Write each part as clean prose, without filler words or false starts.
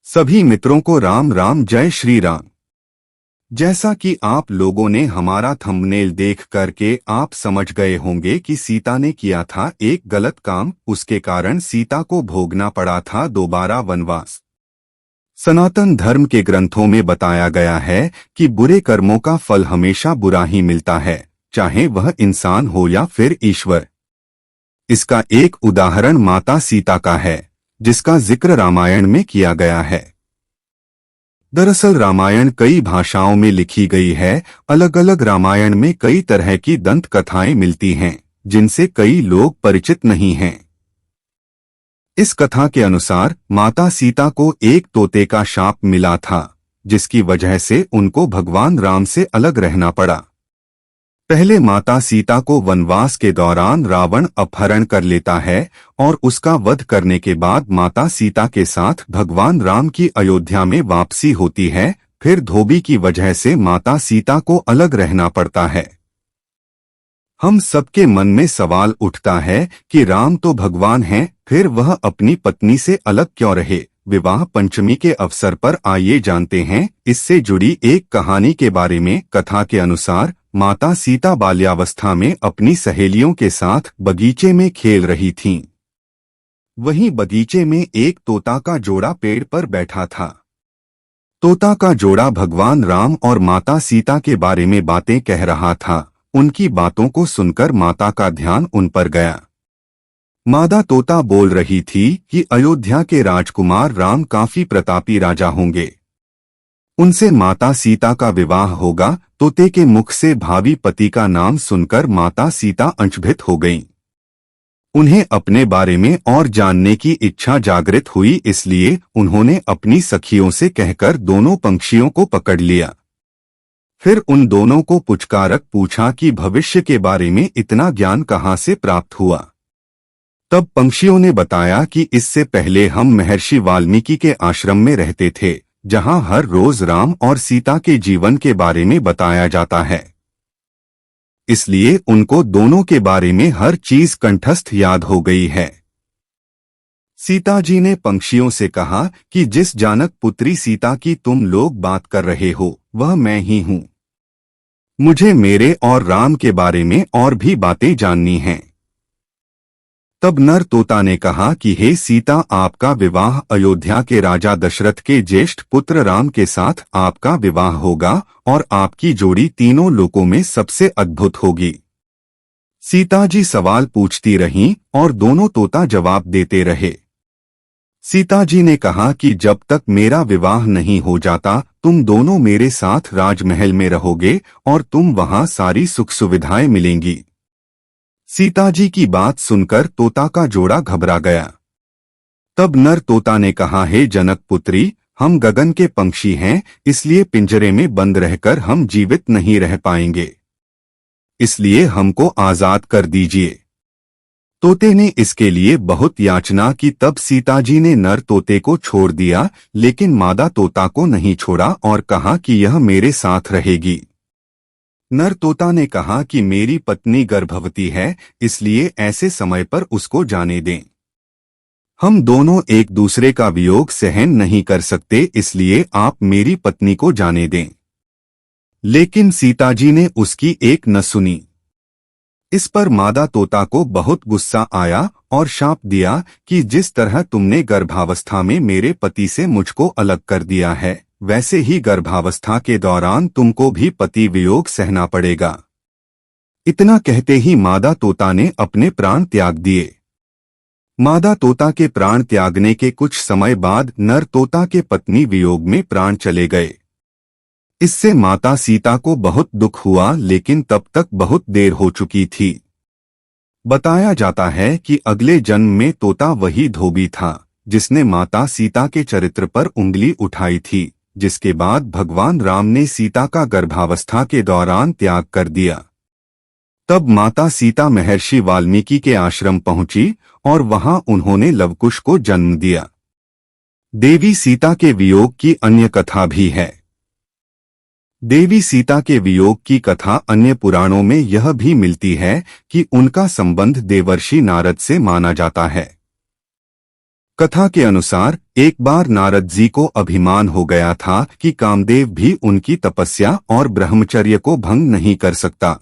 सभी मित्रों को राम राम, जय श्री राम। जैसा कि आप लोगों ने हमारा थंबनेल देख करके आप समझ गए होंगे कि सीता ने किया था एक गलत काम, उसके कारण सीता को भोगना पड़ा था दोबारा वनवास। सनातन धर्म के ग्रंथों में बताया गया है कि बुरे कर्मों का फल हमेशा बुरा ही मिलता है, चाहे वह इंसान हो या फिर ईश्वर। इसका एक उदाहरण माता सीता का है, जिसका जिक्र रामायण में किया गया है। दरअसल रामायण कई भाषाओं में लिखी गई है। अलग अलग रामायण में कई तरह की दंत कथाएं मिलती हैं, जिनसे कई लोग परिचित नहीं हैं। इस कथा के अनुसार माता सीता को एक तोते का शाप मिला था, जिसकी वजह से उनको भगवान राम से अलग रहना पड़ा। पहले माता सीता को वनवास के दौरान रावण अपहरण कर लेता है और उसका वध करने के बाद माता सीता के साथ भगवान राम की अयोध्या में वापसी होती है। फिर धोबी की वजह से माता सीता को अलग रहना पड़ता है। हम सबके मन में सवाल उठता है कि राम तो भगवान हैं, फिर वह अपनी पत्नी से अलग क्यों रहे। विवाह पंचमी के अवसर पर आइए जानते हैं इससे जुड़ी एक कहानी के बारे में। कथा के अनुसार माता सीता बाल्यावस्था में अपनी सहेलियों के साथ बगीचे में खेल रही थीं। वहीं बगीचे में एक तोता का जोड़ा पेड़ पर बैठा था। तोता का जोड़ा भगवान राम और माता सीता के बारे में बातें कह रहा था। उनकी बातों को सुनकर माता का ध्यान उन पर गया। मादा तोता बोल रही थी कि अयोध्या के राजकुमार राम काफी प्रतापी राजा होंगे, उनसे माता सीता का विवाह होगा। तोते के मुख से भावी पति का नाम सुनकर माता सीता अचंभित हो गईं। उन्हें अपने बारे में और जानने की इच्छा जागृत हुई, इसलिए उन्होंने अपनी सखियों से कहकर दोनों पंछियों को पकड़ लिया। फिर उन दोनों को पुचकारक पूछा कि भविष्य के बारे में इतना ज्ञान कहाँ से प्राप्त हुआ। तब पंछियों ने बताया कि इससे पहले हम महर्षि वाल्मीकि के आश्रम में रहते थे, जहां हर रोज राम और सीता के जीवन के बारे में बताया जाता है। इसलिए उनको दोनों के बारे में हर चीज कंठस्थ याद हो गई है। सीता जी ने पंछियों से कहा कि जिस जानक पुत्री सीता की तुम लोग बात कर रहे हो, वह मैं ही हूं। मुझे मेरे और राम के बारे में और भी बातें जाननी हैं। तब नर तोता ने कहा कि हे सीता, आपका विवाह अयोध्या के राजा दशरथ के ज्येष्ठ पुत्र राम के साथ आपका विवाह होगा और आपकी जोड़ी तीनों लोकों में सबसे अद्भुत होगी। सीता जी सवाल पूछती रहीं और दोनों तोता जवाब देते रहे। सीता जी ने कहा कि जब तक मेरा विवाह नहीं हो जाता, तुम दोनों मेरे साथ राजमहल में रहोगे और तुम वहां सारी सुख सुविधाएं मिलेंगी। सीता जी की बात सुनकर तोता का जोड़ा घबरा गया। तब नर तोता ने कहा, हे जनक पुत्री, हम गगन के पंछी हैं, इसलिए पिंजरे में बंद रहकर हम जीवित नहीं रह पाएंगे, इसलिए हमको आजाद कर दीजिए। तोते ने इसके लिए बहुत याचना की। तब सीता जी ने नर तोते को छोड़ दिया, लेकिन मादा तोता को नहीं छोड़ा और कहा कि यह मेरे साथ रहेगी। नर तोता ने कहा कि मेरी पत्नी गर्भवती है, इसलिए ऐसे समय पर उसको जाने दें। हम दोनों एक दूसरे का वियोग सहन नहीं कर सकते, इसलिए आप मेरी पत्नी को जाने दें। लेकिन सीता जी ने उसकी एक न सुनी। इस पर मादा तोता को बहुत गुस्सा आया और शाप दिया कि जिस तरह तुमने गर्भावस्था में मेरे पति से मुझको अलग कर दिया है, वैसे ही गर्भावस्था के दौरान तुमको भी पति वियोग सहना पड़ेगा। इतना कहते ही मादा तोता ने अपने प्राण त्याग दिए। मादा तोता के प्राण त्यागने के कुछ समय बाद नर तोता के पत्नी वियोग में प्राण चले गए। इससे माता सीता को बहुत दुख हुआ, लेकिन तब तक बहुत देर हो चुकी थी। बताया जाता है कि अगले जन्म में तोता वही धोबी था जिसने माता सीता के चरित्र पर उंगली उठाई थी, जिसके बाद भगवान राम ने सीता का गर्भावस्था के दौरान त्याग कर दिया। तब माता सीता महर्षि वाल्मीकि के आश्रम पहुंची और वहां उन्होंने लवकुश को जन्म दिया। देवी सीता के वियोग की अन्य कथा भी है। देवी सीता के वियोग की कथा अन्य पुराणों में यह भी मिलती है कि उनका संबंध देवर्षि नारद से माना जाता है। कथा के अनुसार एक बार नारद जी को अभिमान हो गया था कि कामदेव भी उनकी तपस्या और ब्रह्मचर्य को भंग नहीं कर सकता।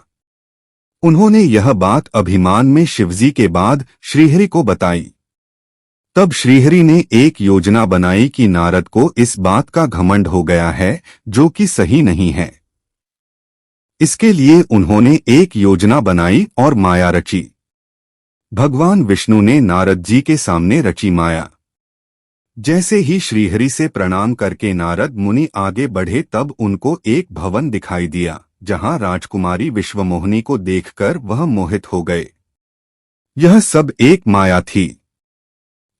उन्होंने यह बात अभिमान में शिवजी के बाद श्रीहरि को बताई। तब श्रीहरि ने एक योजना बनाई कि नारद को इस बात का घमंड हो गया है, जो कि सही नहीं है। इसके लिए उन्होंने एक योजना बनाई और माया रची। भगवान विष्णु ने नारद जी के सामने रची माया। जैसे ही श्रीहरि से प्रणाम करके नारद मुनि आगे बढ़े, तब उनको एक भवन दिखाई दिया, जहां राजकुमारी विश्वमोहिनी को देखकर वह मोहित हो गए। यह सब एक माया थी।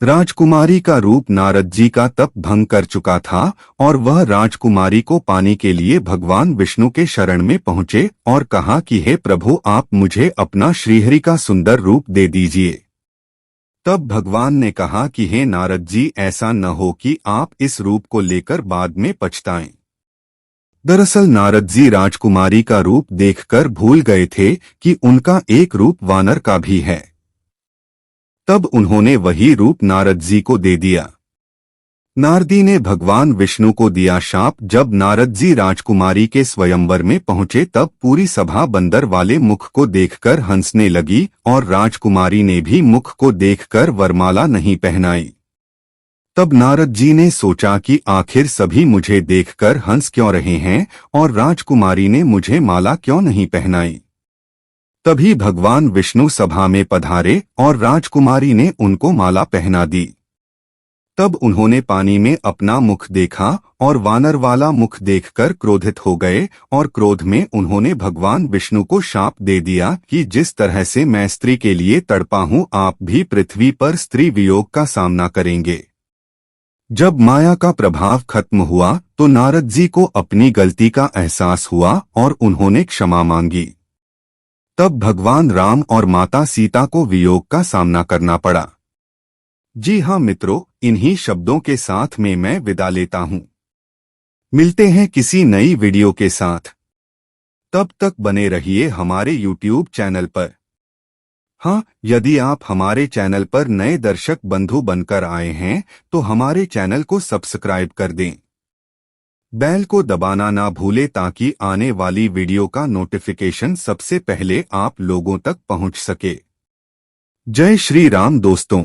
राजकुमारी का रूप नारद जी का तप भंग कर चुका था और वह राजकुमारी को पाने के लिए भगवान विष्णु के शरण में पहुंचे और कहा कि हे प्रभु, आप मुझे अपना श्रीहरि का सुंदर रूप दे दीजिए। तब भगवान ने कहा कि हे नारद जी, ऐसा न हो कि आप इस रूप को लेकर बाद में पछताएं। दरअसल नारद जी राजकुमारी का रूप देखकर भूल गए थे कि उनका एक रूप वानर का भी है। तब उन्होंने वही रूप नारद जी को दे दिया। नारदी ने भगवान विष्णु को दिया शाप। जब नारद जी राजकुमारी के स्वयंवर में पहुंचे, तब पूरी सभा बंदर वाले मुख को देखकर हंसने लगी और राजकुमारी ने भी मुख को देखकर वरमाला नहीं पहनाई। तब नारद जी ने सोचा कि आखिर सभी मुझे देखकर हंस क्यों रहे हैं और राजकुमारी ने मुझे माला क्यों नहीं पहनाई। तभी भगवान विष्णु सभा में पधारे और राजकुमारी ने उनको माला पहना दी। तब उन्होंने पानी में अपना मुख देखा और वानर वाला मुख देखकर क्रोधित हो गए और क्रोध में उन्होंने भगवान विष्णु को शाप दे दिया कि जिस तरह से मैं स्त्री के लिए तड़पा हूं, आप भी पृथ्वी पर स्त्री वियोग का सामना करेंगे। जब माया का प्रभाव खत्म हुआ तो नारद जी को अपनी गलती का एहसास हुआ और उन्होंने क्षमा मांगी। तब भगवान राम और माता सीता को वियोग का सामना करना पड़ा। जी हाँ मित्रों, इन्हीं शब्दों के साथ में मैं विदा लेता हूँ। मिलते हैं किसी नई वीडियो के साथ। तब तक बने रहिए हमारे YouTube चैनल पर। हाँ, यदि आप हमारे चैनल पर नए दर्शक बंधु बनकर आए हैं तो हमारे चैनल को सब्सक्राइब कर दें। बेल को दबाना ना भूलें ताकि आने वाली वीडियो का नोटिफिकेशन सबसे पहले आप लोगों तक पहुंच सके। जय श्री राम दोस्तों।